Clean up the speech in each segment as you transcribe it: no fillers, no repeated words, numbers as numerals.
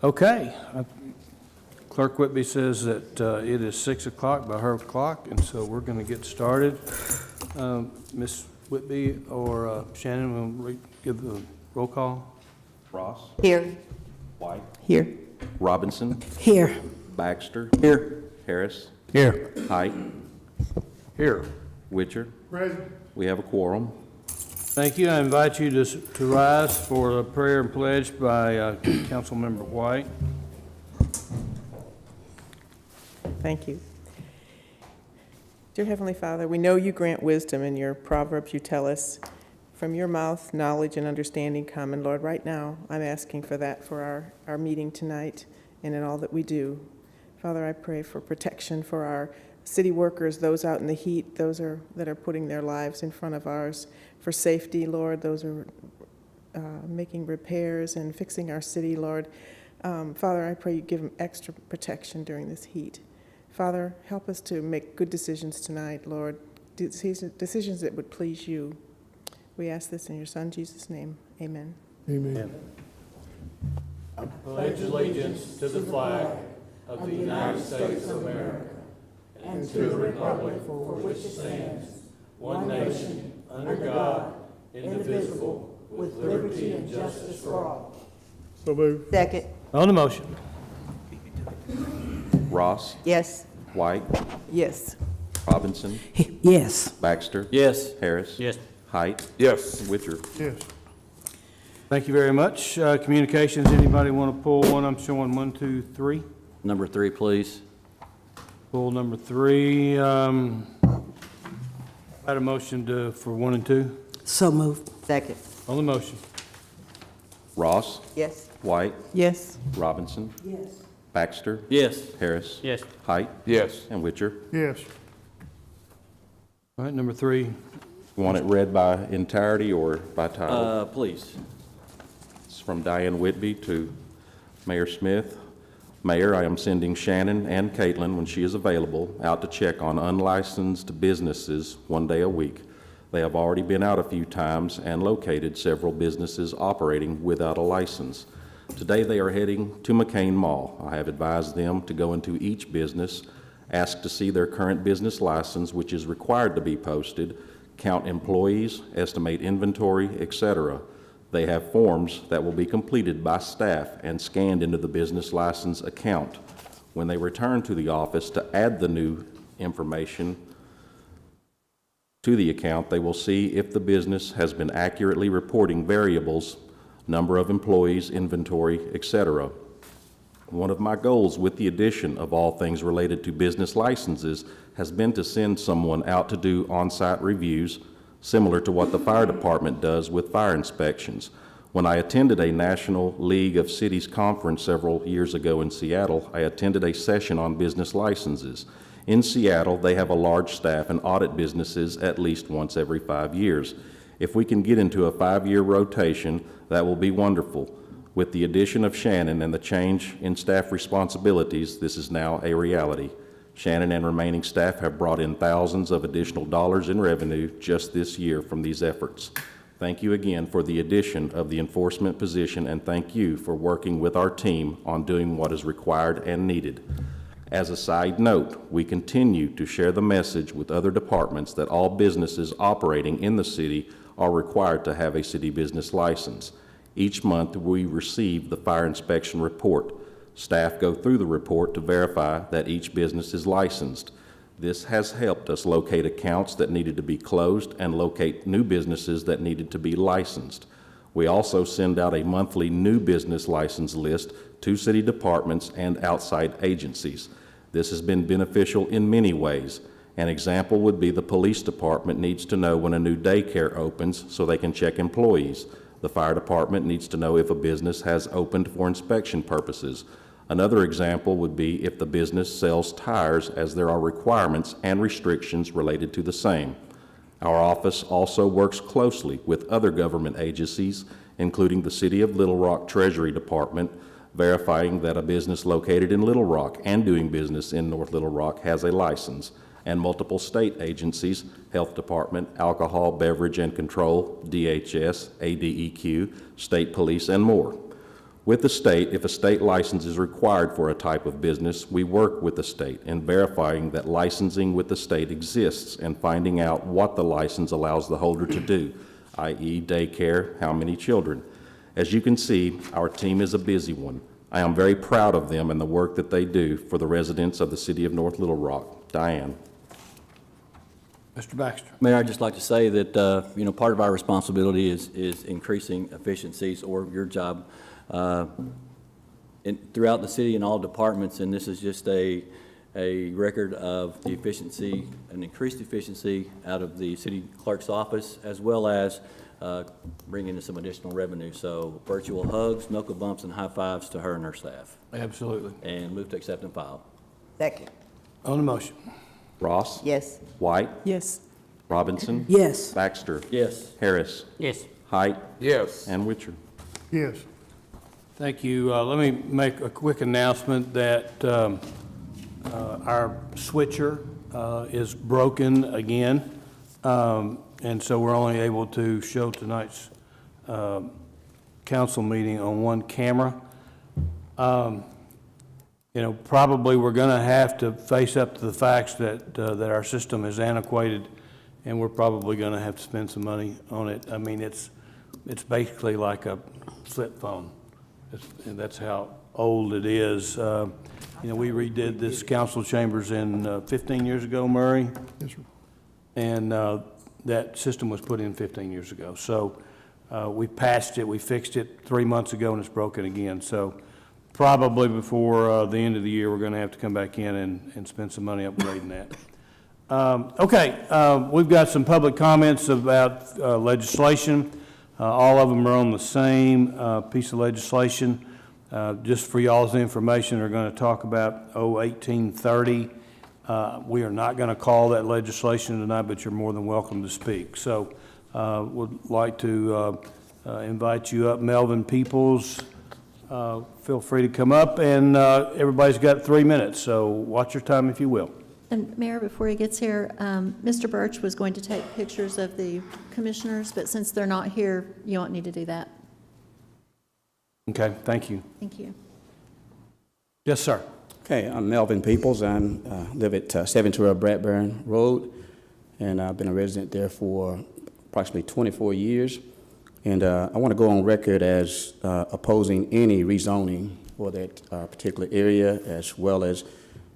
Okay. Clerk Whitby says that it is 6 o'clock by her clock, and so we're going to get started. Ms. Whitby or Shannon will give the roll call. Ross. Here. White. Here. Robinson. Here. Baxter. Here. Harris. Here. Height. Here. Witcher. Present. We have a quorum. Thank you. I invite you to rise for a prayer and pledge by Councilmember White. Thank you. Dear Heavenly Father, we know you grant wisdom in your Proverbs. You tell us, from your mouth, knowledge and understanding come. And Lord, right now, I'm asking for that for our meeting tonight and in all that we do. Father, I pray for protection for our city workers, those out in the heat, that are putting their lives in front of ours. For safety, Lord, those are making repairs and fixing our city, Lord. Father, I pray you give them extra protection during this heat. Father, help us to make good decisions tonight, Lord, decisions that would please you. We ask this in your Son, Jesus' name. Amen. Amen. I pledge allegiance to the flag of the United States of America and to the republic for which it stands, one nation, under God, indivisible, with liberty and justice for all. So moved. Second. On the motion. Ross. Yes. White. Yes. Robinson. Yes. Baxter. Yes. Harris. Yes. Height. Yes. Witcher. Yes. Thank you very much. Communications, anybody want to pull one? I'm showing 1, 2, 3. Number 3, please. Pull number 3. Had a motion for 1 and 2. So moved. Second. On the motion. Ross. Yes. White. Yes. Robinson. Yes. Baxter. Yes. Harris. Yes. Height. Yes. And Witcher. Yes. All right, number 3. You want it read by entirety or by title? Please. It's from Diane Whitby to Mayor Smith. Mayor, I am sending Shannon and Caitlin, when she is available, out to check on unlicensed businesses 1 day a week. They have already been out a few times and located several businesses operating without a license. Today they are heading to McCain Mall. I have advised them to go into each business, ask to see their current business license, which is required to be posted, count employees, estimate inventory, etc. They have forms that will be completed by staff and scanned into the business license account. When they return to the office to add the new information to the account, they will see if the business has been accurately reporting variables, number of employees, inventory, etc. One of my goals with the addition of all things related to business licenses has been to send someone out to do on-site reviews, similar to what the fire department does with fire inspections. When I attended a National League of Cities conference several years ago in Seattle, I attended a session on business licenses. In Seattle, they have a large staff and audit businesses at least once every 5 years. If we can get into a 5-year rotation, that will be wonderful. With the addition of Shannon and the change in staff responsibilities, this is now a reality. Shannon and remaining staff have brought in thousands of additional dollars in revenue just this year from these efforts. Thank you again for the addition of the enforcement position, and thank you for working with our team on doing what is required and needed. As a side note, we continue to share the message with other departments that all businesses operating in the city are required to have a city business license. Each month, we receive the fire inspection report. Staff go through the report to verify that each business is licensed. This has helped us locate accounts that needed to be closed and locate new businesses that needed to be licensed. We also send out a monthly new business license list to city departments and outside agencies. This has been beneficial in many ways. An example would be the police department needs to know when a new daycare opens so they can check employees. The fire department needs to know if a business has opened for inspection purposes. Another example would be if the business sells tires, as there are requirements and restrictions related to the same. Our office also works closely with other government agencies, including the City of Little Rock Treasury Department, verifying that a business located in Little Rock and doing business in North Little Rock has a license, and multiple state agencies, Health Department, Alcohol, Beverage and Control, DHS, ADEQ, State Police, and more. With the state, if a state license is required for a type of business, we work with the state in verifying that licensing with the state exists and finding out what the license allows the holder to do, i.e. daycare, how many children. As you can see, our team is a busy one. I am very proud of them and the work that they do for the residents of the city of North Little Rock. Diane. Mr. Baxter. Mayor, I'd just like to say that, part of our responsibility is increasing efficiencies, or your job, throughout the city in all departments, and this is just a record of the efficiency, an increased efficiency out of the city clerk's office, as well as bringing in some additional revenue. So virtual hugs, knuckle bumps, and high fives to her and her staff. Absolutely. And move to accept and file. Second. On the motion. Ross? Yes. White? Yes. Robinson? Yes. Baxter? Yes. Harris? Yes. Height? Yes. And Witcher. Yes. Thank you. Let me make a quick announcement that our switcher is broken again, and so we're only able to show tonight's council meeting on one camera. Probably we're going to have to face up to the facts that our system is antiquated, and we're probably going to have to spend some money on it. I mean, it's basically like a flip phone. And that's how old it is. We redid this council chambers in 15 years ago, Murray, Yes, sir. and that system was put in 15 years ago. So we patched it, we fixed it 3 months ago, and it's broken again. So probably before the end of the year, we're going to have to come back in and spend some money upgrading that. Okay, we've got some public comments about legislation. All of them are on the same piece of legislation. Just for y'all's information, they're going to talk about 1830. We are not going to call that legislation tonight, but you're more than welcome to speak. So would like to invite you up. Melvin Peoples, feel free to come up, and everybody's got 3 minutes, so watch your time if you will. And Mayor, before he gets here, Mr. Birch was going to take pictures of the commissioners, but since they're not here, you won't need to do that. Okay, thank you. Thank you. Yes, sir. Okay, I'm Melvin Peoples. I live at 712 Bradburn Road, and I've been a resident there for approximately 24 years. And I want to go on record as opposing any rezoning for that particular area, as well as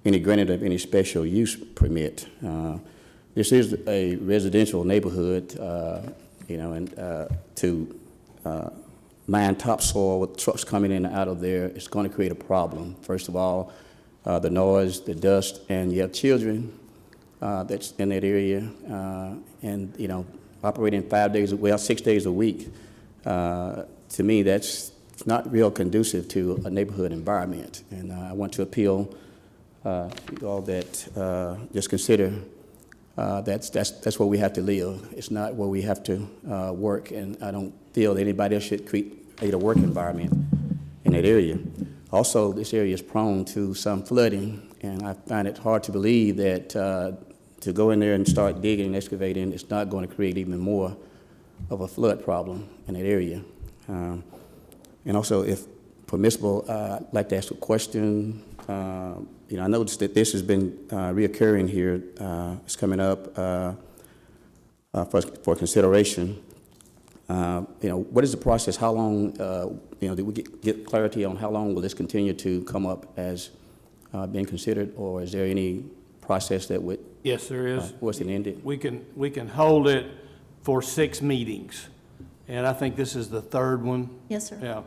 any granted of any special use permit. This is a residential neighborhood, and to mine topsoil with trucks coming in and out of there, it's going to create a problem. First of all, the noise, the dust, and you have children that's in that area, and operating 6 days a week. To me, that's not real conducive to a neighborhood environment. And I want to appeal you all that just consider that's where we have to live. It's not where we have to work, and I don't feel that anybody else should create a work environment in that area. Also, this area is prone to some flooding, and I find it hard to believe that to go in there and start digging and excavating, it's not going to create even more of a flood problem in that area. And also, if permissible, I'd like to ask a question. I noticed that this has been reoccurring here. It's coming up for consideration. What is the process? How long, did we get clarity on how long will this continue to come up as being considered, or is there any process that would? Yes, there is. What's it ended? We can hold it for 6 meetings, and I think this is the 3rd one. Yes, sir. Yeah.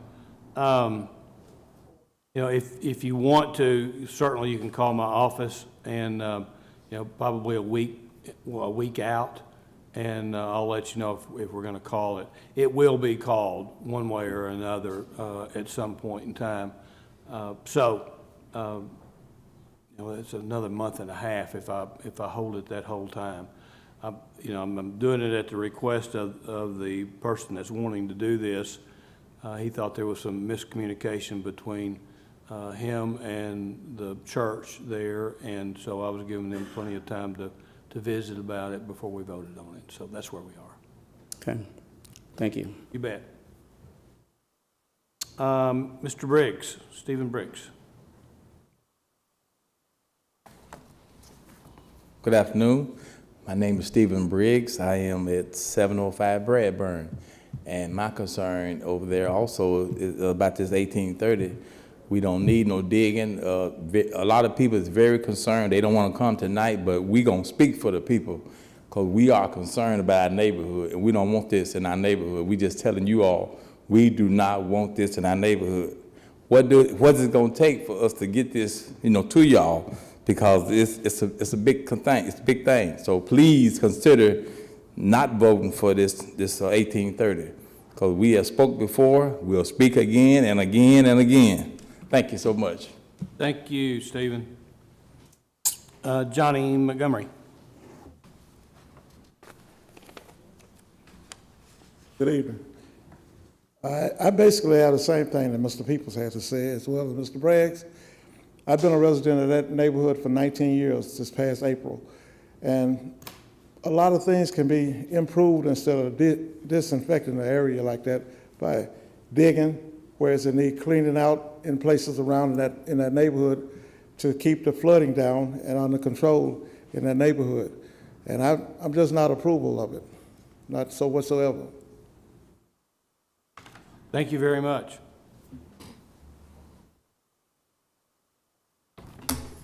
If you want to, certainly you can call my office, and probably a week out, and I'll let you know if we're going to call it. It will be called one way or another at some point in time. It's another month and a half if I hold it that whole time. I'm doing it at the request of the person that's wanting to do this. He thought there was some miscommunication between him and the church there, and so I was giving them plenty of time to visit about it before we voted on it. So that's where we are. Okay, thank you. You bet. Mr. Briggs, Stephen Briggs. Good afternoon. My name is Stephen Briggs. I am at 705 Bradburn. And my concern over there also is about this 1830. We don't need no digging. A lot of people is very concerned. They don't want to come tonight, but we going to speak for the people because we are concerned about our neighborhood, and we don't want this in our neighborhood. We just telling you all, we do not want this in our neighborhood. What is it going to take for us to get this, to y'all? Because it's a big thing. It's a big thing. So please consider not voting for this 1830. Because we have spoke before, we'll speak again and again and again. Thank you so much. Thank you, Stephen. Johnny Montgomery. Good evening. I basically have the same thing that Mr. Peoples had to say, as well as Mr. Braggs. I've been a resident of that neighborhood for 19 years this past April. And a lot of things can be improved instead of disinfecting the area like that by digging, whereas it need cleaning out in places around in that neighborhood to keep the flooding down and under control in that neighborhood. And I'm just not approval of it, not so whatsoever. Thank you very much.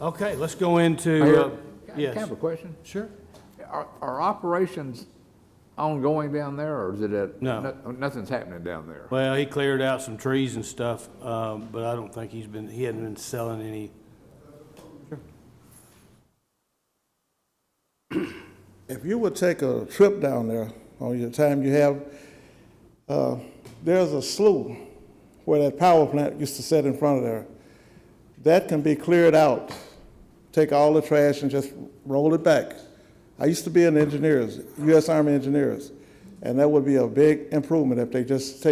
Okay, let's go into, Mayor, Can I yes. have a question? Sure. Are operations ongoing down there, or is it No. nothing's happening down there? Well, he cleared out some trees and stuff, but I don't think he hadn't been selling any. If you would take a trip down there on your time you have, there's a slough where that power plant used to sit in front of there. That can be cleared out. Take all the trash and just roll it back. I used to be in engineers, U.S. Army engineers, and that would be a big improvement if they just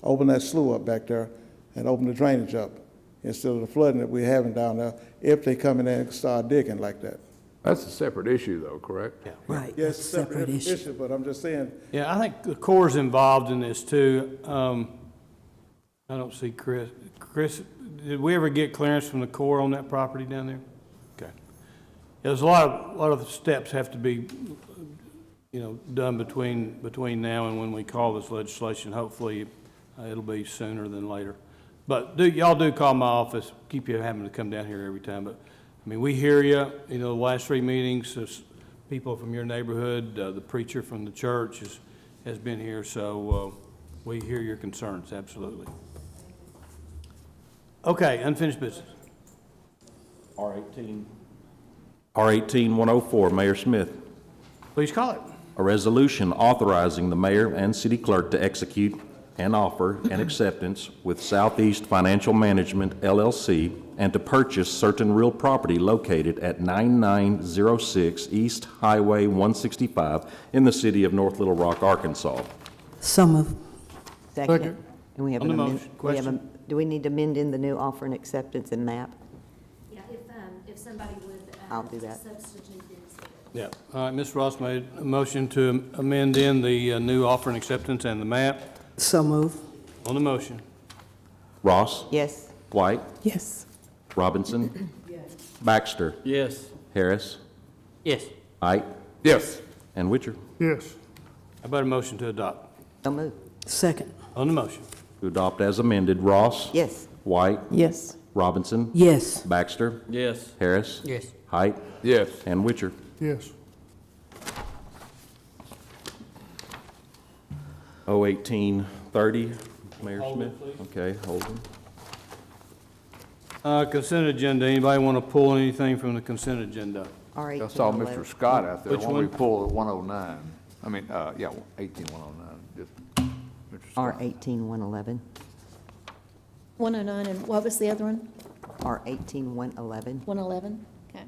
open that slough up back there and open the drainage up instead of the flooding that we're having down there if they come in there and start digging like that. That's a separate issue, though, correct? Yeah. Right, Yes, that's a separate issue. but I'm just saying, Yeah, I think the Corps is involved in this too. I don't see Chris. Chris, did we ever get clearance from the Corps on that property down there? Okay. Yeah, there's a lot of steps have to be, done between now and when we call this legislation. Hopefully, it'll be sooner than later. But y'all do call my office. Keep you having to come down here every time. But I mean, we hear you. The last 3 meetings, people from your neighborhood, the preacher from the church has been here, so we hear your concerns, absolutely. Okay, unfinished business. R-18-104, Mayor Smith. Please call it. A resolution authorizing the mayor and city clerk to execute an offer and acceptance with Southeast Financial Management, LLC, and to purchase certain real property located at 9906 East Highway 165 in the city of North Little Rock, Arkansas. So moved. Second. And we have On an the amendment. motion, question? Do we need to amend in the new offer and acceptance and map? Yeah, if somebody would. I'll do that. Substitute this. Yeah. All right, Ms. Ross made a motion to amend in the new offer and acceptance and the map. So moved. On the motion. Ross? Yes. White? Yes. Robinson? Baxter? Yes. Harris? Yes. Height? Yes. And Witcher? yes. How about a motion to adopt? So moved. Second. On the motion. To adopt as amended, Ross? Yes. White? Yes. Robinson? Yes. Baxter? Yes. Harris? Yes. Height? Yes. And Witcher? Yes. 01830, Mayor Hold it, Smith? please. Okay, hold them. Consent agenda. Anybody want to pull anything from the consent agenda? I saw Mr. Scott out there. Which Why don't we one? pull 109? I mean, 18109, just Mr. Scott. R-18-111. 109, and what was the other one? R-18-111. 111? Okay.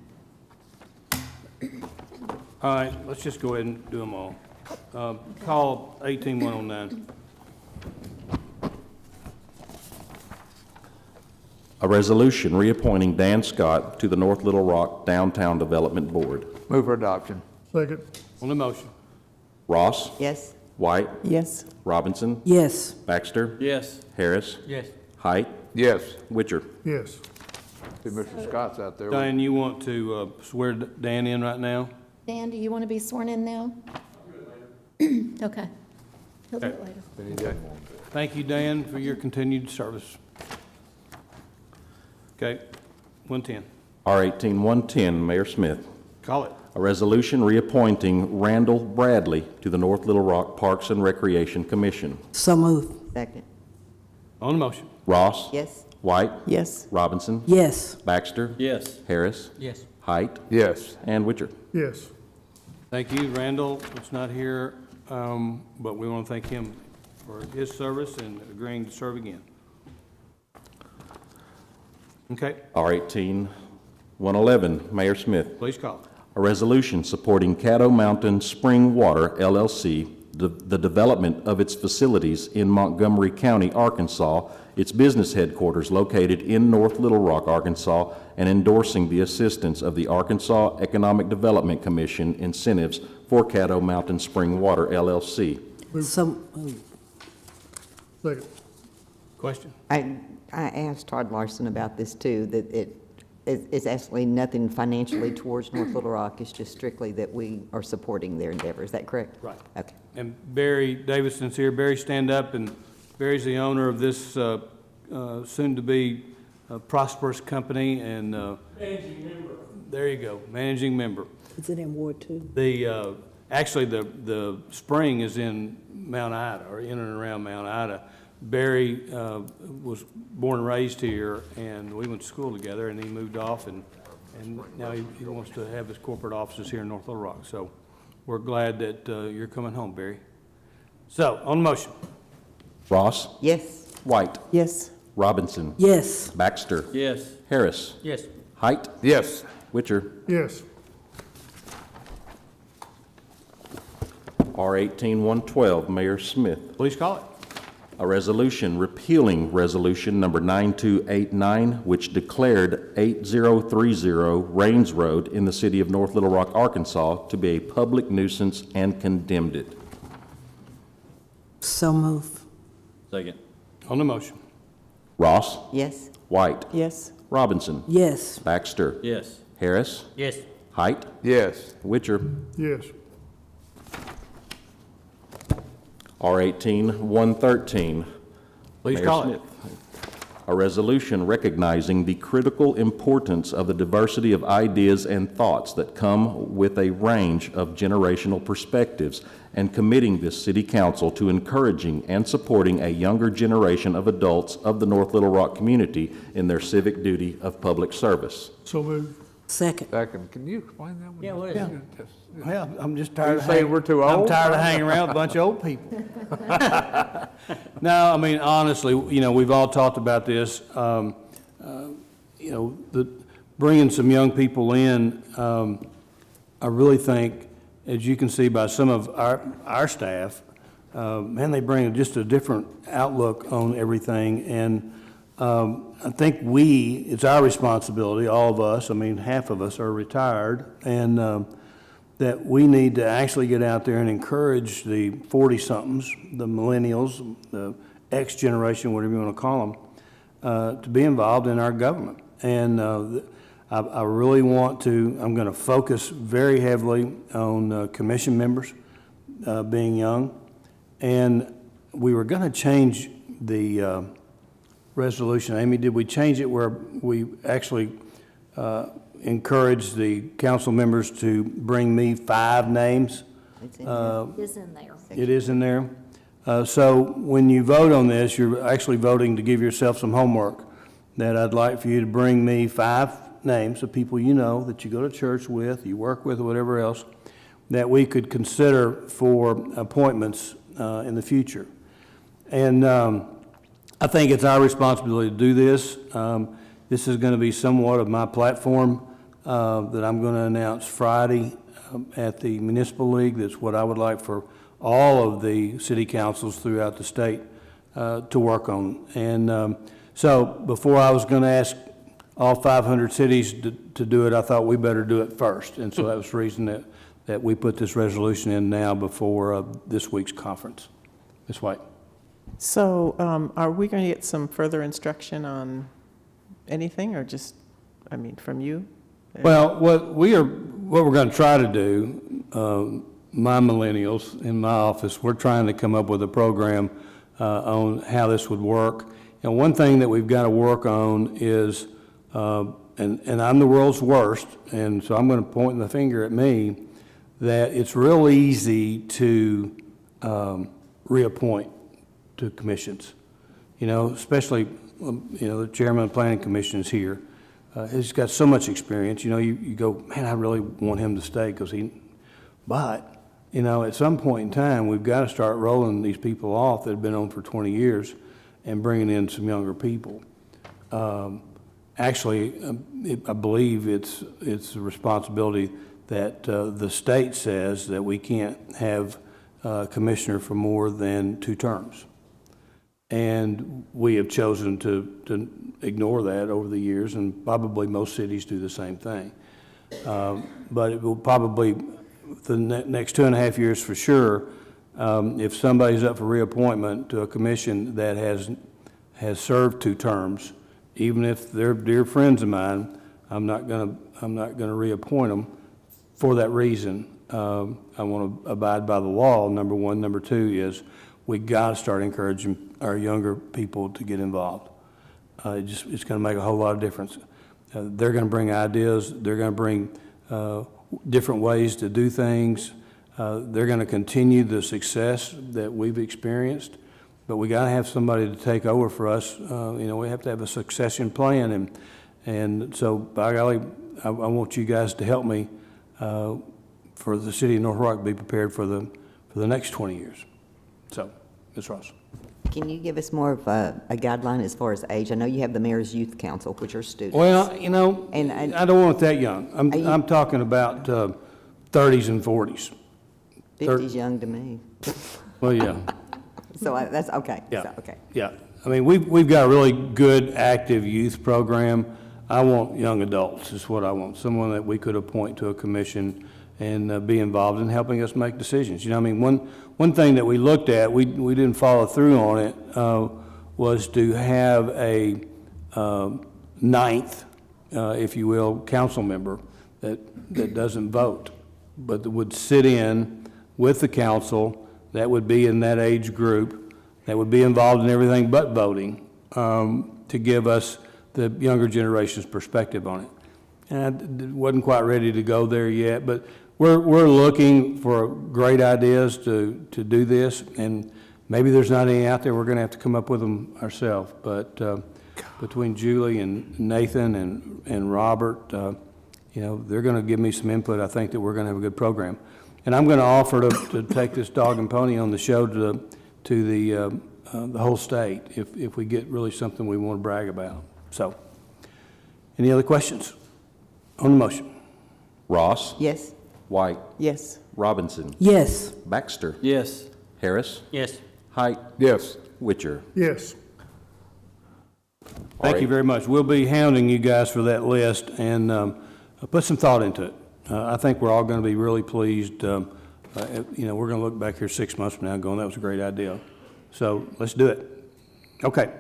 All right, let's just go ahead and do them all. Call 18109. A resolution reappointing Dan Scott to the North Little Rock Downtown Development Board. Move for adoption. Second, On the motion. Ross? Yes. White, Yes. Robinson, Yes. Baxter, Yes. Harris, Yes. Height, Yes. Witcher. Yes. See, Mr. Scott's out there. Diane, you want to swear Dan in right now? Dan, do you want to be sworn in now? Okay. He'll do it later. Then he doesn't want to. Thank you, Dan, for your continued service. Okay, 110. R-18-110, Mayor Smith. Call it. A resolution reappointing Randall Bradley to the North Little Rock Parks and Recreation Commission. So moved. Second. On the motion. Ross? Yes. White? Yes. Robinson? Yes. Baxter? Yes. Harris? Yes. Height? Yes. And Witcher. Yes. Thank you. Randall is not here, but we want to thank him for his service and agreeing to serve again. Okay, R-18-111, Mayor Smith. please call it. A resolution supporting Caddo Mountain Spring Water LLC, the development of its facilities in Montgomery County, Arkansas, its business headquarters located in North Little Rock, Arkansas, and endorsing the assistance of the Arkansas Economic Development Commission incentives for Caddo Mountain Spring Water LLC. So moved. Second. Question? I asked Todd Larson about this too, that it's actually nothing financially towards North Little Rock. It's just strictly that we are supporting their endeavor. Is that correct? Right. Okay. And Barry Davidson's here. Barry, stand up, and Barry's the owner of this soon-to-be prosperous company, and managing member. There you go, managing member. Is it in Ward 2? The actually the spring is in Mount Ida, or in and around Mount Ida. Barry was born and raised here, and we went to school together, and he moved off, and now he wants to have his corporate offices here in North Little Rock. So we're glad that you're coming home, Barry. So, on the motion. Ross? Yes. White? Yes. Robinson? Yes. Baxter? Yes. Harris? Yes. Height? Yes. Witcher? Yes. R-18-112, Mayor Smith. Please call it. A resolution repealing Resolution Number 9289, which declared 8030 Rains Road in the city of North Little Rock, Arkansas, to be a public nuisance and condemned it. So moved. Second. On the motion. Ross? Yes. White? Yes. Robinson? Yes. Baxter? Yes. Harris? Yes. Height? Yes. Witcher? Yes. R-18-113. Please Mayor call it. Smith. A resolution recognizing the critical importance of the diversity of ideas and thoughts that come with a range of generational perspectives, and committing this city council to encouraging and supporting a younger generation of adults of the North Little Rock community in their civic duty of public service. So moved. Second. Second, can you explain that one? Yeah, what is it? Just- Well, I'm just Are tired you of saying hanging. we're too I'm old? tired of hanging around with a bunch of old people. No, I mean, honestly, we've all talked about this. Bringing some young people in, I really think, as you can see by some of our staff, man, they bring just a different outlook on everything. And I think it's our responsibility, all of us, I mean, half of us are retired, and that we need to actually get out there and encourage the 40-somethings, the millennials, the X generation, whatever you want to call them, to be involved in our government. And I really want to, I'm going to focus very heavily on commission members being young. And we were going to change the resolution. Amy, did we change it where we actually encourage the council members to bring me 5 names? It's in there. Is in there. It is in there. So when you vote on this, you're actually voting to give yourself some homework, that I'd like for you to bring me 5 names of people you know that you go to church with, you work with, or whatever else, that we could consider for appointments in the future. And I think it's our responsibility to do this. This is going to be somewhat of my platform that I'm going to announce Friday at the Municipal League. That's what I would like for all of the city councils throughout the state to work on. And so before I was going to ask all 500 cities to do it, I thought we better do it first. And so that was the reason that we put this resolution in now before this week's conference. Ms. White? So are we going to get some further instruction on anything, or just, I mean, from you? Well, what we're going to try to do, my millennials in my office, we're trying to come up with a program on how this would work. And one thing that we've got to work on is, and I'm the world's worst, and so I'm going to point the finger at me, that it's real easy to reappoint to commissions. You know, especially, the chairman of the planning commission is here. He's got so much experience. You know, you go, man, I really want him to stay because but, at some point in time, we've got to start rolling these people off that have been on for 20 years and bringing in some younger people. Actually, I believe it's a responsibility that the state says that we can't have a commissioner for more than 2 terms. And we have chosen to ignore that over the years, and probably most cities do the same thing. But it will probably, the next 2.5 years for sure, if somebody's up for reappointment to a commission that has served 2 terms, even if they're dear friends of mine, I'm not gonna reappoint them for that reason. I want to abide by the law, number one. Number two is we got to start encouraging our younger people to get involved. It's going to make a whole lot of difference. They're going to bring ideas. They're going to bring different ways to do things. They're going to continue the success that we've experienced. But we got to have somebody to take over for us. We have to have a succession plan, and so by golly, I want you guys to help me for the city of North Little Rock to be prepared for the next 20 years. So, Ms. Ross. Can you give us more of a guideline as far as age? I know you have the Mayor's Youth Council, which are students. Well, And I don't want it that young. I'm talking about 30s and 40s. 50's young to me. Well, yeah. So that's okay. Yeah. So, okay. Yeah. I mean, we've got a really good, active youth program. I want young adults is what I want. Someone that we could appoint to a commission and be involved in helping us make decisions. I mean, one thing that we looked at, we didn't follow through on it, was to have a ninth, if you will, council member that doesn't vote, but that would sit in with the council, that would be in that age group, that would be involved in everything but voting, to give us the younger generation's perspective on it. And I wasn't quite ready to go there yet, but we're looking for great ideas to do this, and maybe there's not any out there. We're going to have to come up with them ourselves. But between Julie and Nathan and Robert, they're going to give me some input. I think that we're going to have a good program. And I'm going to offer to take this dog and pony on the show to the whole state if we get really something we want to brag about. So, any other questions on the motion? Ross? Yes. White? Yes. Robinson? Yes. Baxter? Yes. Harris? Yes. Height? Yes. Witcher? Yes. Thank you very much. We'll be hounding you guys for that list, and put some thought into it. I think we're all going to be really pleased. We're going to look back here 6 months from now going, that was a great idea. So let's do it. Okay.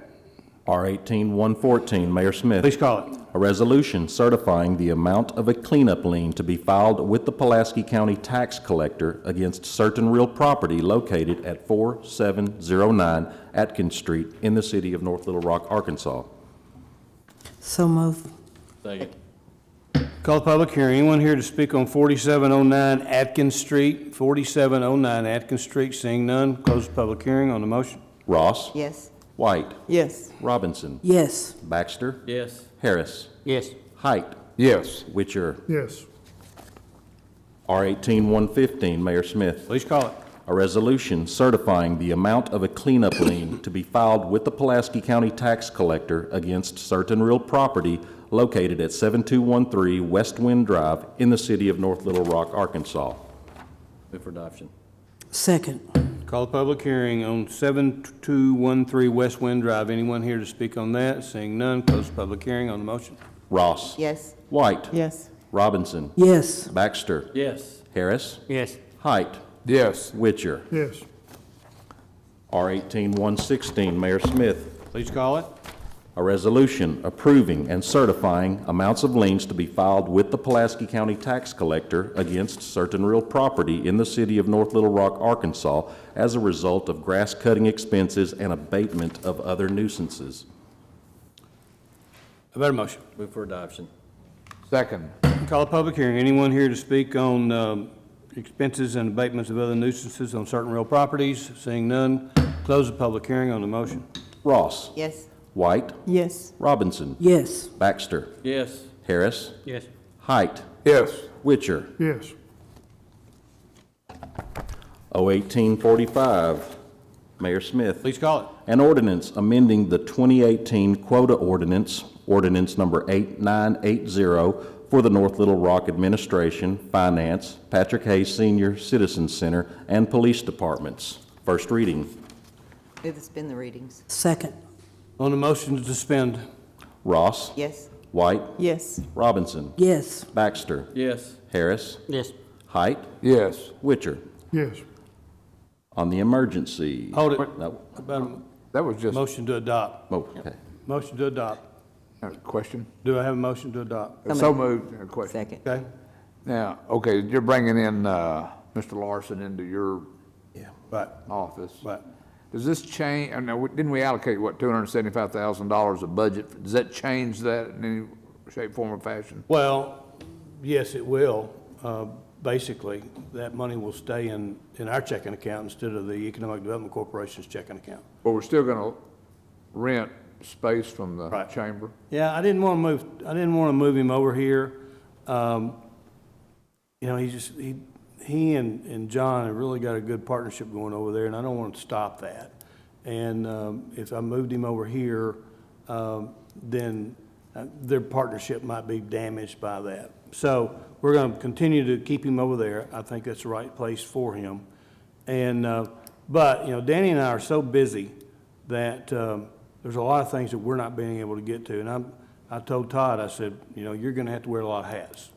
R-18-114, Mayor Smith. Please call it. A resolution certifying the amount of a cleanup lien to be filed with the Pulaski County Tax Collector against certain real property located at 4709 Atkins Street in the city of North Little Rock, Arkansas. So moved. Second. Call the public hearing. Anyone here to speak on 4709 Atkins Street? 4709 Atkins Street, seeing none, close the public hearing on the motion. Ross? Yes. White? Yes. Robinson? Yes. Baxter? Yes. Harris? Yes. Height? Yes. Witcher? Yes. R-18-115, Mayor Smith. Please call it. A resolution certifying the amount of a cleanup lien to be filed with the Pulaski County Tax Collector against certain real property located at 7213 West Wind Drive in the city of North Little Rock, Arkansas. Move for adoption. Second. Call the public hearing on 7213 West Wind Drive. Anyone here to speak on that? Seeing none, close the public hearing on the motion. Ross? Yes. White? Yes. Robinson. Yes. Baxter. Yes. Harris. Yes. Height. Yes. Witcher. Yes. R 18-116, Mayor Smith. Please call it. A resolution approving and certifying amounts of liens to be filed with the Pulaski County Tax Collector against certain real property in the city of North Little Rock, Arkansas, as a result of grass cutting expenses and abatement of other nuisances. Have a motion. Move for adoption. Second. Call a public hearing. Anyone here to speak on expenses and abatements of other nuisances on certain real properties? Seeing none, close the public hearing on the motion. Ross. Yes. White. Yes. Robinson. Yes. Baxter. Yes. Harris. Yes. Height. Yes. Witcher. Yes. O 1845, Mayor Smith. Please call it. An ordinance amending the 2018 quota ordinance, ordinance number 8980, for the North Little Rock Administration, Finance, Patrick Hayes Senior Citizens Center, and Police Departments. First reading. Move to suspend the readings. Second. On the motion to suspend. Ross. Yes. White. Yes. Robinson. Yes. Baxter. Yes. Harris. Yes. Height. Yes. Witcher. Yes. On the emergency. Hold it. No. About That was a just motion to adopt. Oh, okay. Motion to adopt. a question. Do I have a motion to adopt? So moved. A question. Second. Okay? Now, okay, you're bringing in Mr. Larson into your Right, office. right. Does this change, and now, didn't we allocate, what, $275,000 of budget? Does that change that in any shape, form, or fashion? Well, yes, it will. Basically, that money will stay in our checking account instead of the Economic Development Corporation's checking account. But we're still gonna rent space from the Right. chamber? Yeah, I didn't want to move him over here. You know, he and John have really got a good partnership going over there, and I don't want to stop that. And if I moved him over here, then their partnership might be damaged by that. So we're going to continue to keep him over there. I think that's the right place for him. And, but, you know, Danny and I are so busy that there's a lot of things that we're not being able to get to. And I told Todd, I said, you know, you're going to have to wear a lot of hats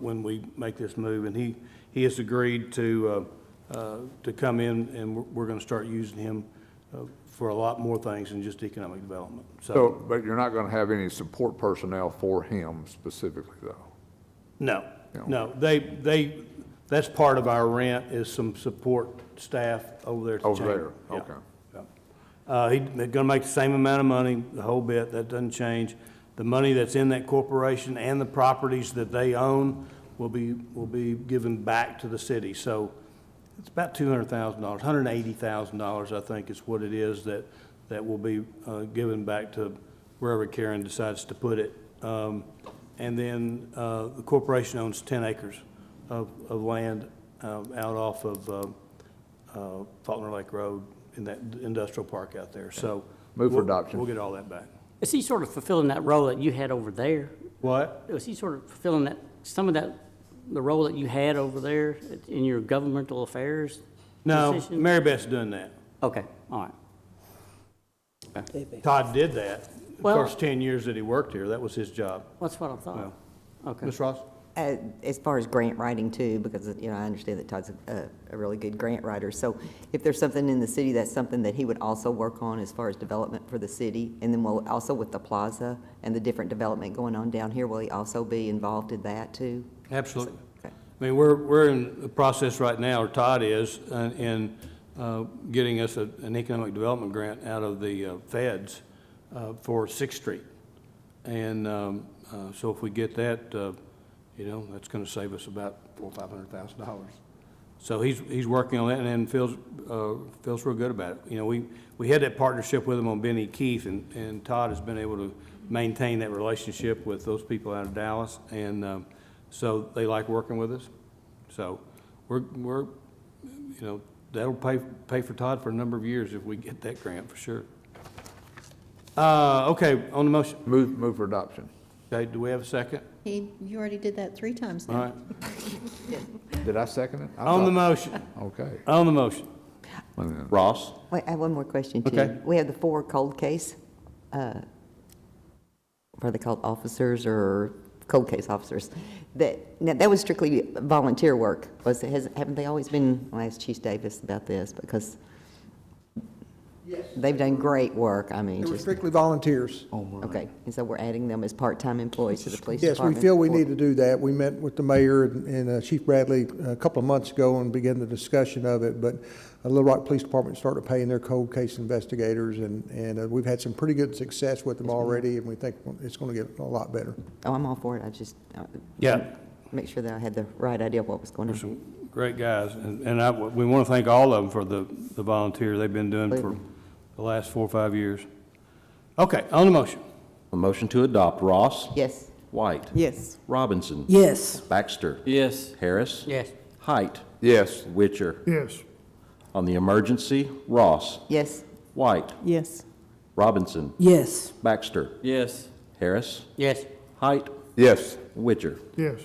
when we make this move. And he has agreed to come in, and we're going to start using him for a lot more things than just economic development. So, but you're not gonna have any support personnel for him specifically, though? No, No. no, that's part of our rent is some support staff over there at the Over chamber. there, Yeah, okay. yeah. They're gonna make the same amount of money, the whole bit, that doesn't change. The money that's in that corporation and the properties that they own will be given back to the city. So it's about $200,000, $180,000, I think is what it is that will be given back to wherever Karen decides to put it. And then the corporation owns 10 acres of land out off of Faulkner Lake Road in that industrial park out there. So Move for adoption. We'll get all that back. Is he sort of fulfilling that role that you had over there? What? Was he sort of fulfilling the role that you had over there in your governmental affairs? No, position? Mary Beth's doing that. Okay, all right. Todd did that. The Well- first 10 years that he worked here, that was his job. That's what I thought. Okay. Ms. Ross? As far as grant writing too, because, you know, I understand that Todd's a really good grant writer. So if there's something in the city, that's something that he would also work on as far as development for the city. And then we'll also with the plaza and the different development going on down here, will he also be involved in that too? Absolutely. Okay. I mean, we're in the process right now, or Todd is, in getting us an economic development grant out of the feds for 6th Street. And so if we get that, you know, that's going to save us about $400,000 or $500,000. So he's working on that and feels real good about it. You know, we had that partnership with him on Benny Keith, and Todd has been able to maintain that relationship with those people out of Dallas, and so they like working with us. So we're you know, that'll pay for Todd for a number of years if we get that grant for sure. Okay, on the motion. Move for adoption. Okay, do we have a second? You already did that 3 times now. All right. Did I second it? I On the thought- motion. Okay. On the motion. Well, then, Ross. Wait, I have one more question too. Okay. We have the 4 cold case. Are they called officers or cold case officers. Now, that was strictly volunteer work. Haven't they always been, I'll ask Chief Davis about this, because they've done great work, I mean, They were just, strictly volunteers. okay. And so we're adding them as part-time employees to the police Yes, we department? feel we need to do that. We met with the mayor and Chief Bradley a couple of months ago and began the discussion of it, but Little Rock Police Department started paying their cold case investigators, and we've had some pretty good success with them already, and we think it's going to get a lot better. Oh, I'm all for it. I just, Yeah. make sure that I had the right idea of what was going There's on. some great guys, and we want to thank all of them for the volunteers they've been doing for the last 4 or 5 years. Okay, on the motion. A motion to adopt. Ross? Yes. White? Yes. Robinson? Yes. Baxter? Yes. Harris? Yes. Height? Yes. Witcher? Yes. On the emergency, Ross? Yes. White? Yes. Robinson? Yes. Baxter? Yes. Harris? Yes. Height? Yes. Witcher? Yes.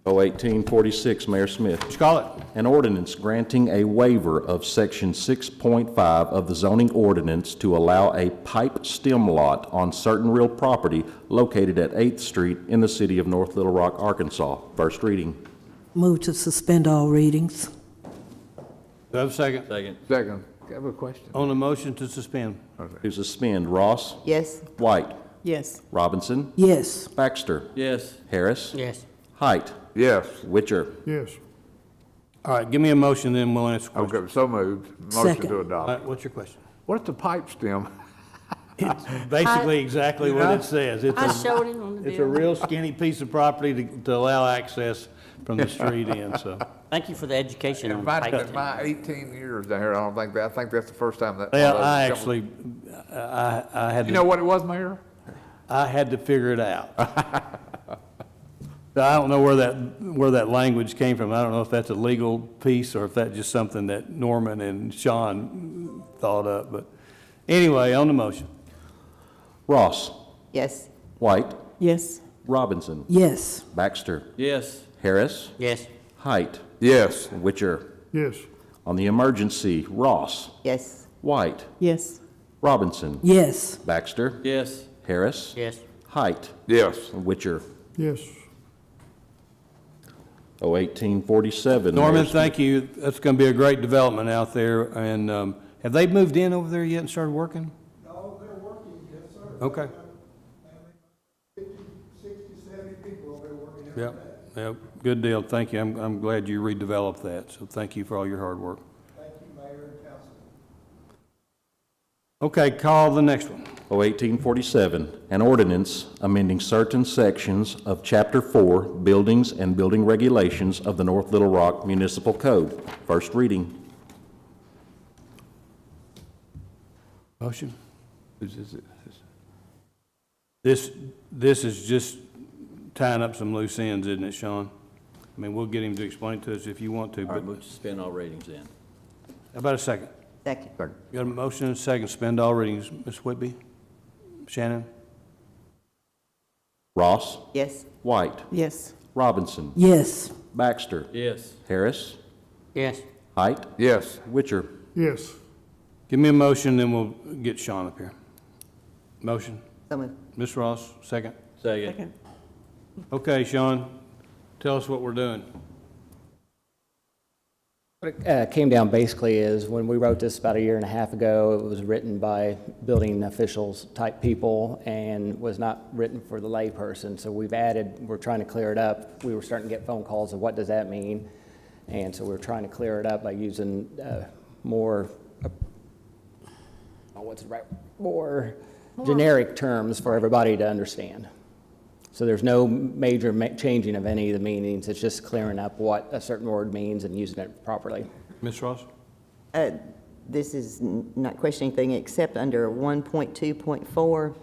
01846, Mayor Smith. Scarlett. An ordinance granting a waiver of Section 6.5 of the zoning ordinance to allow a pipe stem lot on certain real property located at 8th Street in the city of North Little Rock, Arkansas. First reading. Move to suspend all readings. Do I have a second? Second. Second. I have a question. On the motion to suspend. To suspend, Ross? Yes. White? Yes. Robinson? Yes. Baxter? Yes. Harris? Yes. Height? Yes. Witcher? Yes. All right, give me a motion, then we'll answer questions. Okay, so moved. Motion Second. to All adopt. right, what's your question? What's the pipe stem? It's basically exactly what it says. It's I a, showed him on the it's a bill. real skinny piece of property to allow access from the street in, so. Thank you for the education In on my, pipe. my 18 years down here, I don't think that, I think that's the first time that. Well, I actually, I had You know to, what it was, Mayor? I had to figure it out. I don't know where that language came from. I don't know if that's a legal piece or if that's just something that Norman and Sean thought up, but anyway, on the motion. Ross? Yes. White? Yes. Robinson? Yes. Baxter? Yes. Harris? Yes. Height? Yes. Witcher? Yes. On the emergency, Ross? Yes. White? Yes. Robinson? Yes. Baxter? Yes. Harris? Yes. Height? Yes. Witcher? Yes. 01847. Norman, Mayor thank you. That's going to be a great development out there. And have they moved in over there yet and started working? No, they're working, yes, sir. Okay. 50, 60, 70 people over there working. Yep, yep, good deal. Thank you. I'm glad you redeveloped that, so thank you for all your hard work. Thank you, Mayor and Council. Okay, call the next one. 01847, an ordinance amending certain sections of Chapter 4, Buildings and Building Regulations of the North Little Rock Municipal Code. First reading. Motion? This is just tying up some loose ends, isn't it, Sean? I mean, we'll get him to explain it to us if you want to, All right, but move to suspend all readings then. how about a second? Second. Got a motion and a second, suspend all readings. Ms. Whitby? Shannon? Ross? Yes. White? Yes. Robinson? Yes. Baxter? Yes. Harris? Yes. Height? Yes. Witcher? Yes. Give me a motion, then we'll get Sean up here. Motion? So moved. Ms. Ross, second. Second. Second. Okay, Sean, tell us what we're doing. What it came down basically is when we wrote this about a year and a half ago, it was written by building officials type people and was not written for the layperson. So we're trying to clear it up. We were starting to get phone calls of what does that mean? And so we're trying to clear it up by using more generic terms for everybody to understand. So there's no major changing of any of the meanings. It's just clearing up what a certain word means and using it properly. Ms. Ross? This is not questioning anything except under 1.2.4.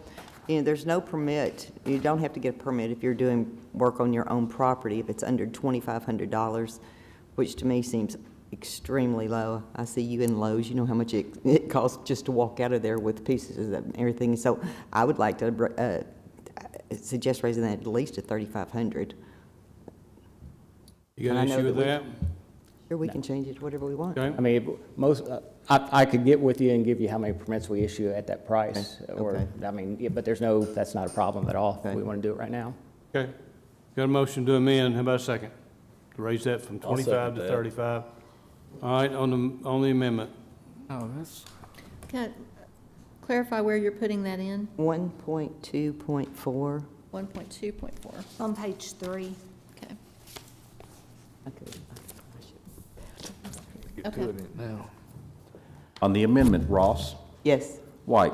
There's no permit. You don't have to get a permit if you're doing work on your own property if it's under $2,500, which to me seems extremely low. I see you in Lowe's. You know how much it costs just to walk out of there with pieces and everything. So I would like to suggest raising that at least to $3,500. You got And I an know issue with that that? Or we can change it to whatever we want. Okay? I mean, I could get with you and give you how many permits we issue at that price. Okay, Or, okay. I mean, yeah, but that's not a problem at all. Okay. We want to do it right now. Okay. Got a motion to amend, how about a second? To raise that from I'll second 25 to that. 35? All right, on the amendment. Oh, that's, Can I clarify where you're putting that in? 1.2.4. 1.2.4. On page 3. Okay. Okay. get Okay. to it now. On the amendment, Ross, Yes. White,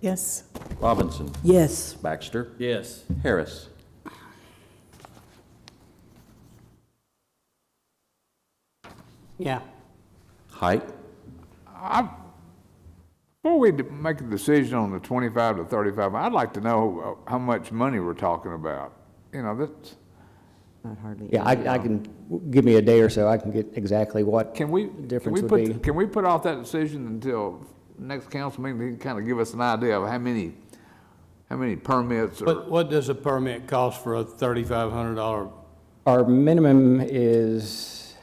Yes. Robinson, Yes. Baxter, Yes. Harris. Yeah. Height, Before we make a decision on the 25 to 35, I'd like to know how much money we're talking about. You know, that's, Not hardly. Yeah, any. I can, give me a day or so, I can get exactly what can we, difference would be. can we put off that decision until next council meeting to kind of give us an idea of how many permits or? What does a permit cost for a $3,500? Our minimum is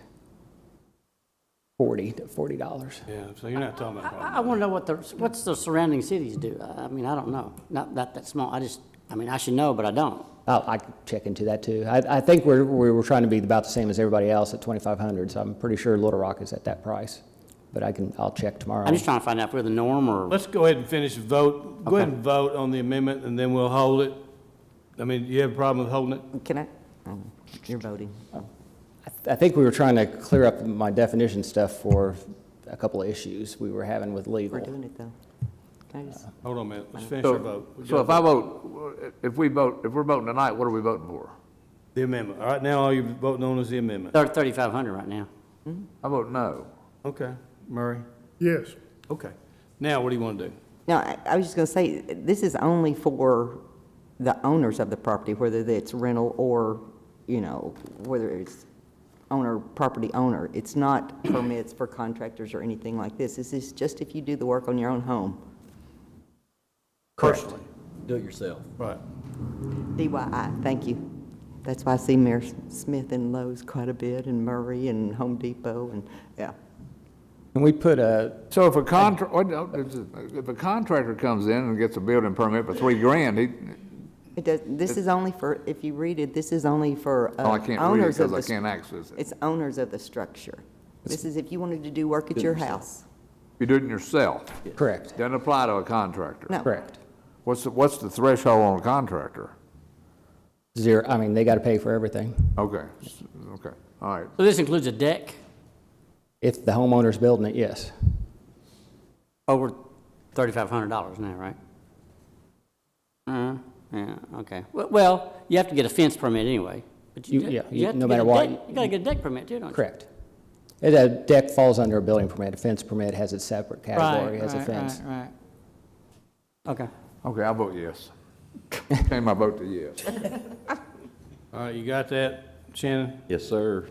$40. Yeah, so you're not talking about. I want to know what's the surrounding cities do. I mean, I don't know. Not that small. I mean, I should know, but I don't. I could check into that too. I think we were trying to be about the same as everybody else at 2,500, so I'm pretty sure Little Rock is at that price. But I'll check tomorrow. I'm just trying to find out if we're the norm or. Let's go ahead and finish the vote. Go ahead Okay. and vote on the amendment, and then we'll hold it. I mean, you have a problem with holding it? Can I? Oh, you're voting. I think we were trying to clear up my definition stuff for a couple of issues we were having with legal. We're doing it though. Can I just? Hold on a minute, let's finish our vote. We So got if I vote, if we're voting tonight, what are we voting for? the amendment, all right, now all you're voting on is the amendment. 3,500 right now. I vote no. Okay, Murray? Yes. Okay. Now, what do you want to do? No, I was just going to say, this is only for the owners of the property, whether it's rental or, whether it's property owner. It's not permits for contractors or anything like this. This is just if you do the work on your own home. Personally. Do it yourself. Right. DIY, thank you. That's why I see Mayor Smith and Lowe's quite a bit, and Murray and Home Depot, and, yeah. Can we put a, So if a contractor comes in and gets a building permit for $3,000, It does, this is only for, if you read it, this is only for I can't read it owners of because the. I can't access it. It's owners of the structure. This is if you wanted to do work at your house. You do it yourself. correct, Doesn't apply to a contractor. No. correct. What's the threshold on a contractor? Zero, I mean, they got to pay for everything. Okay, all right. So this includes a deck If the homeowner's building it, yes. over $3,500 now, right? Yeah, okay. Well, you have to get a fence permit anyway. But Yeah, have to no get matter a what. deck- You got to get a deck permit too, don't you? Correct. A deck falls under a building permit. A fence permit has its separate category Right, as a right, fence. right. Okay. Okay, I'll vote yes. Change my vote to yes. All right, you got that, Shannon? yes, sir.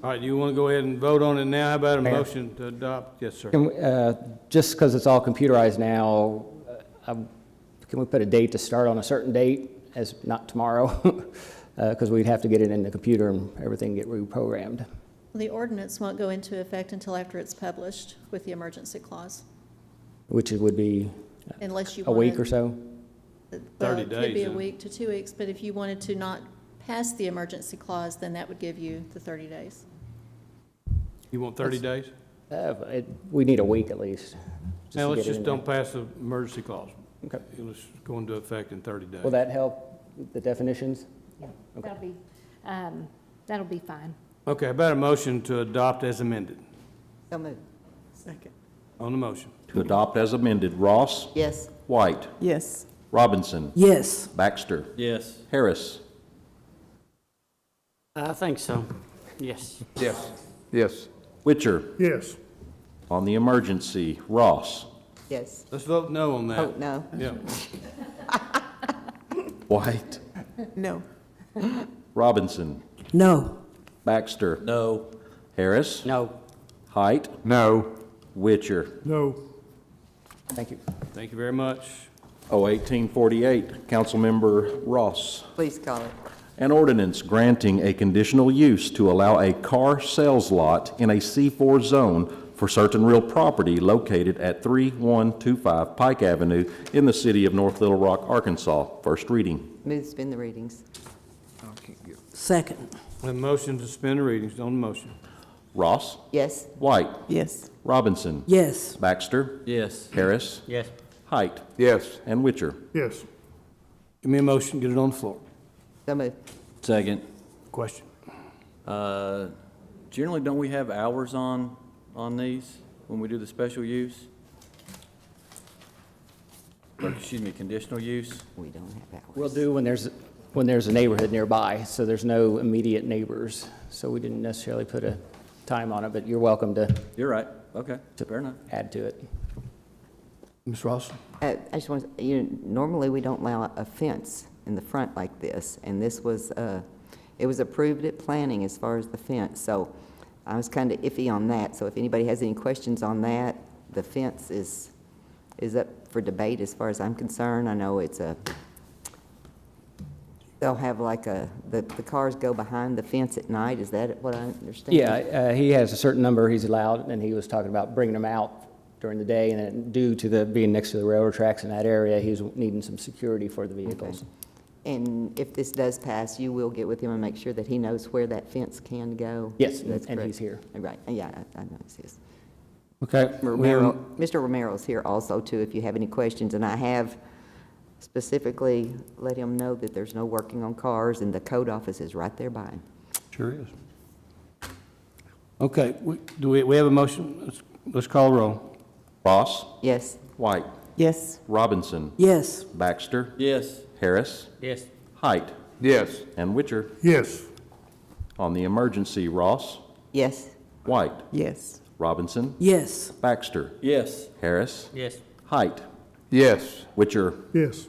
All right, you want to go ahead and vote on it now? How about a Mayor. motion to adopt? Yes, sir. Just because it's all computerized now, can we put a date to start on a certain date, as not tomorrow? Because we'd have to get it in the computer and everything get reprogrammed. The ordinance won't go into effect until after it's published with the emergency clause, Which it would be unless you a wanted. week or so? Well, 30 it could be days, a then. week to 2 weeks, but if you wanted to not pass the emergency clause, then that would give you the 30 days. You want 30 days? We need a week at least. Now, to let's get it just in don't there. pass the emergency clause. Okay. It'll just go into effect in 30 days. Will that help with the definitions? That'll be fine. Okay, how about a motion to adopt as amended? So moved. Second. On the motion. To adopt as amended, Ross, Yes. White, Yes. Robinson, Yes. Baxter, Yes. Harris. I think so. Yes. Yes, yes. Witcher. Yes. On the emergency, Ross, Yes. Let's vote no on that. Oh, no. Yeah. White, No. Robinson, No. Baxter, No. Harris, No. Height, No. Witcher. No. Thank you very much. 1848, Councilmember Ross. Please call it. An ordinance granting a conditional use to allow a car sales lot in a C4 zone for certain real property located at 3125 Pike Avenue in the city of North Little Rock, Arkansas. First reading. Move to suspend the readings. Second. A motion to suspend the readings on the motion. Ross? Yes. White? Yes. Robinson? Yes. Baxter? Yes. Harris? Yes. Height? Yes. And Witcher? Yes. Give me a motion, get it on the floor. So moved. Second. Question. Generally, don't we have hours on these when we do the special use? Or, excuse me, conditional use? We don't have hours. We'll do when there's a neighborhood nearby, so there's no immediate neighbors. So we didn't necessarily put a time on it, but you're welcome to You're right. Okay, fair enough. add to it. Ms. Ross? I just want to, normally we don't allow a fence in the front like this, and this was, it was approved at planning as far as the fence, so I was kind of iffy on that. So if anybody has any questions on that, the fence is up for debate as far as I'm concerned. I know they'll have like the cars go behind the fence at night. Is that what I understand? Yeah, he has a certain number he's allowed, and he was talking about bringing them out during the day, and then due to the being next to the railroad tracks in that area, he's needing some security for the vehicles. Okay. And if this does pass, you will get with him and make sure that he knows where that fence can go? Yes, That's and correct. he's here. Right, yeah, I know he's here. Okay. Mr. Romero's here also, too, if you have any questions, and I have specifically let him know that there's no working on cars, and the code office is right there by him. Sure is. Okay, we have a motion? Let's call a roll. Ross? Yes. White? Yes. Robinson? Yes. Baxter? Yes. Harris? Yes. Height? Yes. And Witcher? Yes. On the emergency, Ross? Yes. White? Yes. Robinson? Yes. Baxter? Yes. Harris? Yes. Height? Yes. Witcher? Yes.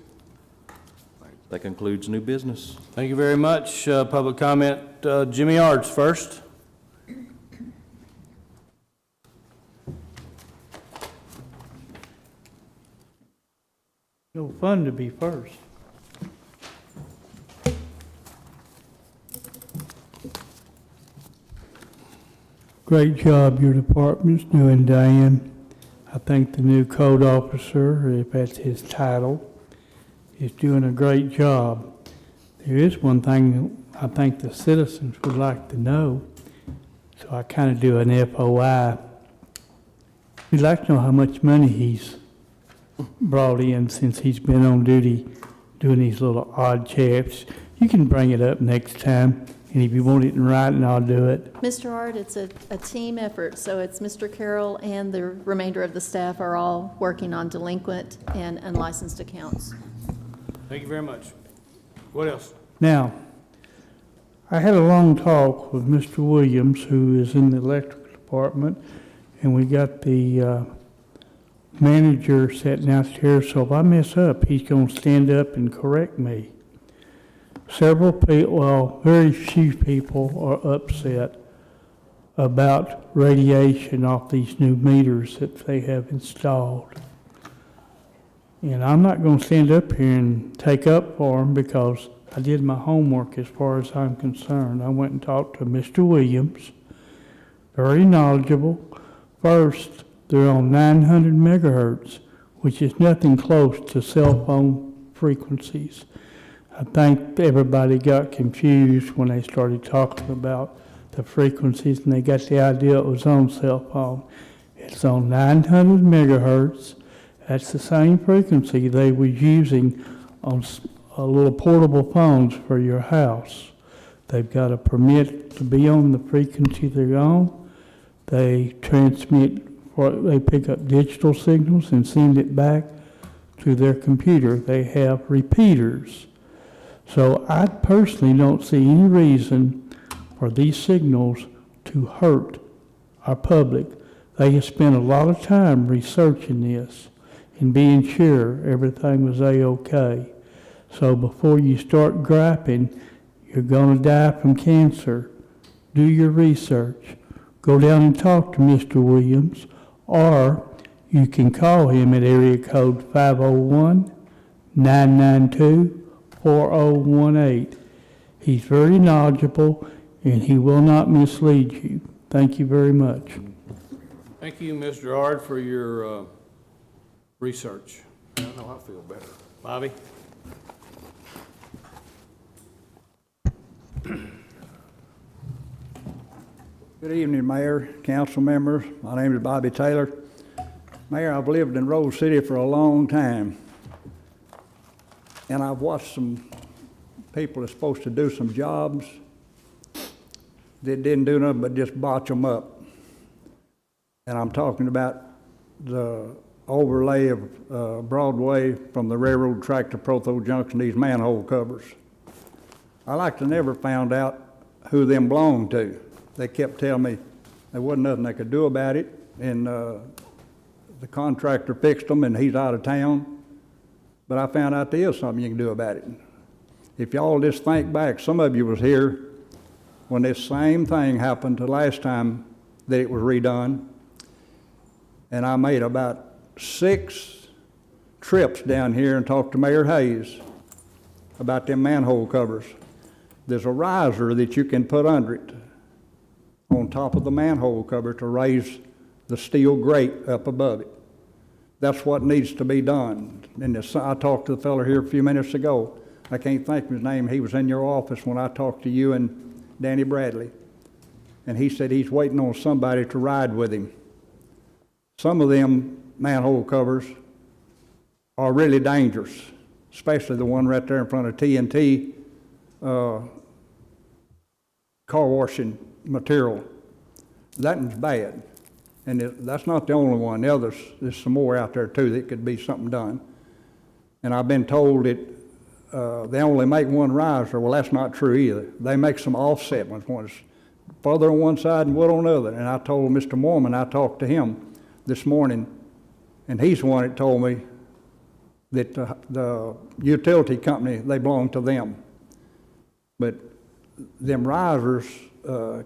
That concludes new business. Thank you very much. Public comment, Jimmy Ards first. So fun to be first. Great job your department's doing, Diane. I think the new code officer, if that's his title, is doing a great job. There is one thing I think the citizens would like to know, so I kind of do an FOI. We'd like to know how much money he's brought in since he's been on duty doing these little odd checks. You can bring it up next time, and if you want it in writing, I'll do it. Mr. Art, it's a team effort, so it's Mr. Carroll and the remainder of the staff are all working on delinquent and unlicensed accounts. Thank you very much. What else? Now, I had a long talk with Mr. Williams, who is in the electrical department, and we got the manager sitting out here, so if I mess up, he's going to stand up and correct me. Several people, well, very few people are upset about radiation off these new meters that they have installed. And I'm not going to stand up here and take up for them because I did my homework as far as I'm concerned. I went and talked to Mr. Williams, very knowledgeable. First, they're on 900 megahertz, which is nothing close to cell phone frequencies. I think everybody got confused when they started talking about the frequencies, and they got the idea it was on cell phone. It's on 900 megahertz. That's the same frequency they was using on little portable phones for your house. They've got a permit to be on the frequency they're on. They transmit, or they pick up digital signals and send it back to their computer. They have repeaters. So I personally don't see any reason for these signals to hurt our public. They have spent a lot of time researching this and being sure everything was A-OK. So before you start griping, you're going to die from cancer. Do your research. Go down and talk to Mr. Williams, or you can call him at area code 501-992-4018. He's very knowledgeable, and he will not mislead you. Thank you very much. Thank you, Ms. Gerard, for your research. I know, I feel better. Bobby? Good evening, Mayor, council members. My name is Bobby Taylor. Mayor, I've lived in Rose City for a long time, and I've watched some people that's supposed to do some jobs that didn't do nothing but just botch them up. And I'm talking about the overlay of Broadway from the railroad track to Protho Junction, these manhole covers. I like to never found out who them belonged to. They kept telling me there wasn't nothing they could do about it, and the contractor fixed them and he's out of town. But I found out there is something you can do about it. If y'all just think back, some of you was here when this same thing happened the last time that it was redone. And I made about 6 trips down here and talked to Mayor Hayes about them manhole covers. There's a riser that you can put under it on top of the manhole cover to raise the steel grate up above it. That's what needs to be done. And I talked to the fellow here a few minutes ago. I can't think of his name. He was in your office when I talked to you and Danny Bradley. And he said he's waiting on somebody to ride with him. Some of them manhole covers are really dangerous, especially the one right there in front of TNT car washing material. That one's bad. And that's not the only one. The others, there's some more out there too that could be something done. And I've been told that they only make one riser. Well, that's not true either. They make some offset ones. One's further on one side and wood on the other. And I told Mr. Mormon, I talked to him this morning, and he's the one that told me that the utility company, they belong to them. But them risers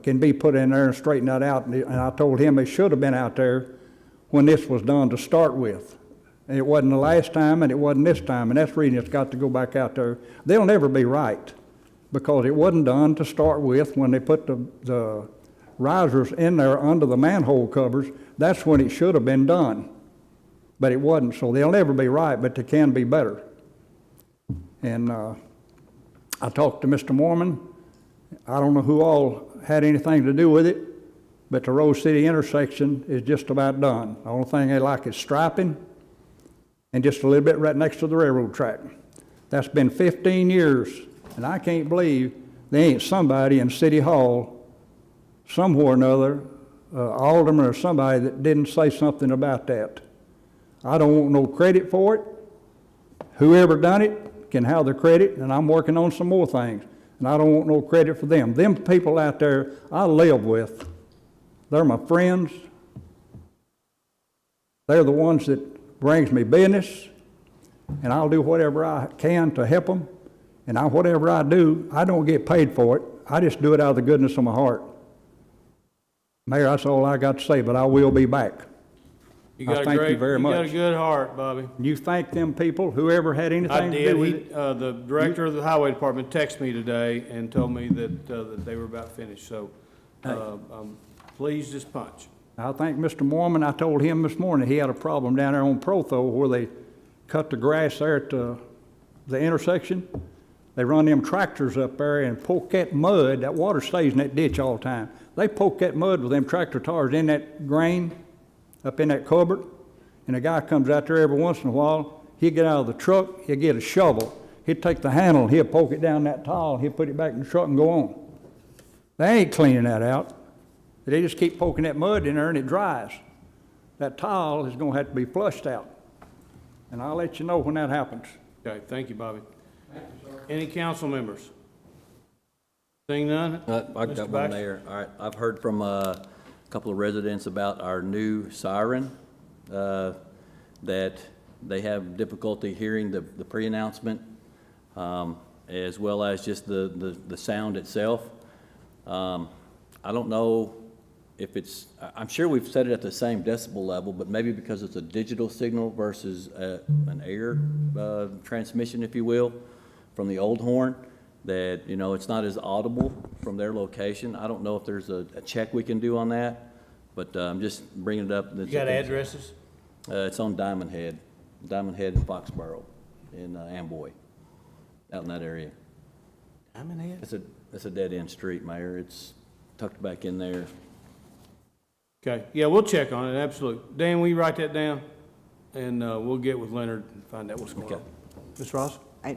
can be put in there and straighten that out. And I told him they should have been out there when this was done to start with. And it wasn't the last time, and it wasn't this time, and that's the reason it's got to go back out there. They'll never be right, because it wasn't done to start with when they put the risers in there under the manhole covers. That's when it should have been done, but it wasn't. So they'll never be right, but they can be better. And I talked to Mr. Mormon. I don't know who all had anything to do with it, but the Rose City intersection is just about done. The only thing they like is striping and just a little bit right next to the railroad track. That's been 15 years, and I can't believe there ain't somebody in City Hall, somewhere or another, alderman or somebody that didn't say something about that. I don't want no credit for it. Whoever done it can have the credit, and I'm working on some more things, and I don't want no credit for them. Them people out there I live with, they're my friends. They're the ones that brings me business, and I'll do whatever I can to help them. And whatever I do, I don't get paid for it. I just do it out of the goodness of my heart. Mayor, that's all I got to say, but I will be back. You got thank you very much. You got a good heart, Bobby. You thank them people, whoever had anything to do with it. The director of the highway department texted me today and told me that they were about finished, so I'm pleased as punch. I thank Mr. Mormon. I told him this morning he had a problem down there on Protho where they cut the grass there at the intersection. They run them tractors up there and poke that mud. That water stays in that ditch all the time. They poke that mud with them tractor tires in that grain up in that cupboard. And a guy comes out there every once in a while. He'd get out of the truck. He'd get a shovel. He'd take the handle and he'd poke it down that tile. He'd put it back in the truck and go on. They ain't cleaning that out. They just keep poking that mud in there and it dries. That tile is going to have to be flushed out. And I'll let you know when that happens. Okay, thank you, Bobby. Thank you, sir. Any council members? Seeing none? I've got one, Mayor. All right, I've heard from a couple of residents about our new siren, that they have difficulty hearing the pre-announcement, as well as just the sound itself. I don't know if it's, I'm sure we've set it at the same decibel level, but maybe because it's a digital signal versus an air transmission, if you will, from the old horn, that, you know, it's not as audible from their location. I don't know if there's a check we can do on that, but I'm just bringing it up. You got addresses? It's on Diamond Head in Foxborough, in Amboy, out in that area. Diamond Head? It's a dead-end street, Mayor. It's tucked back in there. Okay, yeah, we'll check on it, absolutely. Dan, will you write that down? And we'll get with Leonard and find out what's going on. Ms. Ross? I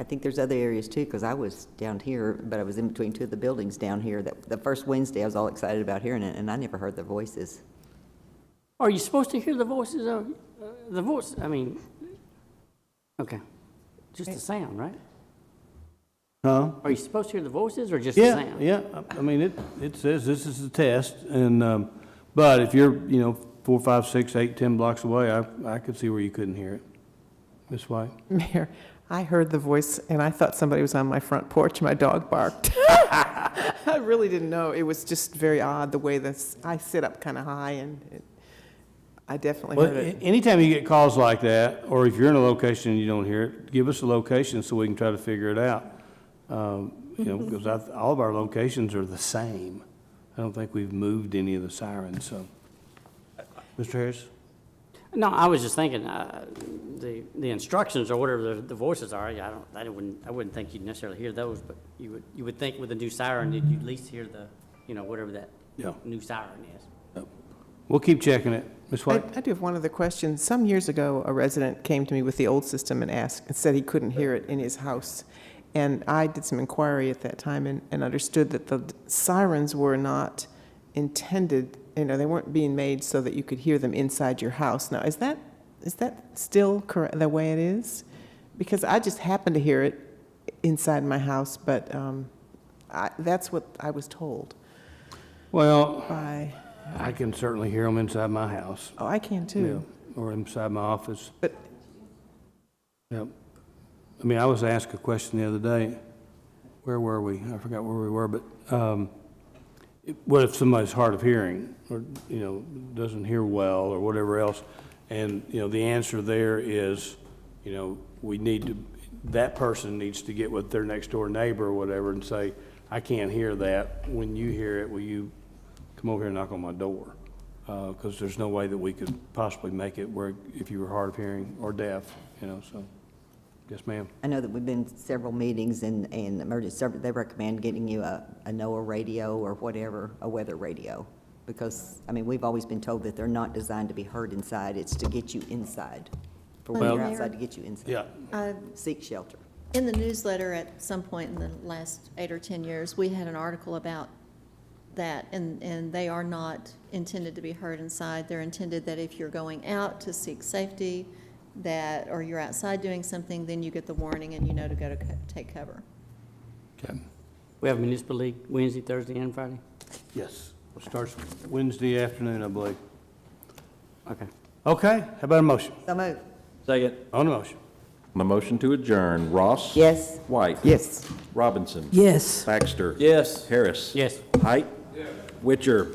think there's other areas too, because I was down here, but I was in between two of the buildings down here. That the first Wednesday, I was all excited about hearing it, and I never heard their voices. Are you supposed to hear the voices of, the voice, I mean, okay, just the sound, right? Huh? Are you supposed to hear the voices or just the Yeah, sound? yeah, I mean, it says this is a test, and, but if you're, 4, 5, 6, 8, 10 blocks away, I could see where you couldn't hear it. Ms. White? Mayor, I heard the voice, and I thought somebody was on my front porch. My dog barked. I really didn't know. It was just very odd, the way I sit up kind of high, and I definitely Well, heard it. anytime you get calls like that, or if you're in a location and you don't hear it, give us a location so we can try to figure it out. Because all of our locations are the same. I don't think we've moved any of the sirens, so. Mr. Harris? No, I was just thinking, the instructions or whatever the voices are, I wouldn't think you'd necessarily hear those, but you would think with a new siren, that you'd at least hear the, whatever that new siren is. We'll keep checking it. Ms. White? I do have one other question. Some years ago, a resident came to me with the old system and said he couldn't hear it in his house. And I did some inquiry at that time and understood that the sirens were not intended, they weren't being made so that you could hear them inside your house. Now, is that still correct, the way it is? Because I just happened to hear it inside my house, but that's what I was told. Well, By, I can certainly hear them inside my house. oh, I can too. Or inside my office. But Yep. I mean, I was asked a question the other day. Where were we? I forgot where we were, but what if somebody's hard of hearing or, doesn't hear well or whatever else? And, the answer there is, that person needs to get with their next door neighbor or whatever and say, I can't hear that. When you hear it, will you come over here and knock on my door? Because there's no way that we could possibly make it where if you were hard of hearing or deaf, so. Yes, ma'am. I know that we've been to several meetings and emergency service, they recommend getting you a NOAA radio or whatever, a weather radio. Because, we've always been told that they're not designed to be heard inside, it's to get you inside. For when Well, you're Mayor, outside, to get you inside. Yeah. Seek shelter. In the newsletter at some point in the last 8 or 10 years, we had an article about that, and they are not intended to be heard inside. They're intended that if you're going out to seek safety, or you're outside doing something, then you get the warning and you know to go to take cover. Okay. We have Municipal League Wednesday, Thursday, and Friday? Yes. It starts Wednesday afternoon, I believe. Okay. Okay. How about a motion? So move. Second. On the motion. On the motion to adjourn, Ross? Yes. White? yes. Robinson? Yes. Baxter? Yes. Harris? Yes. Height? Witcher?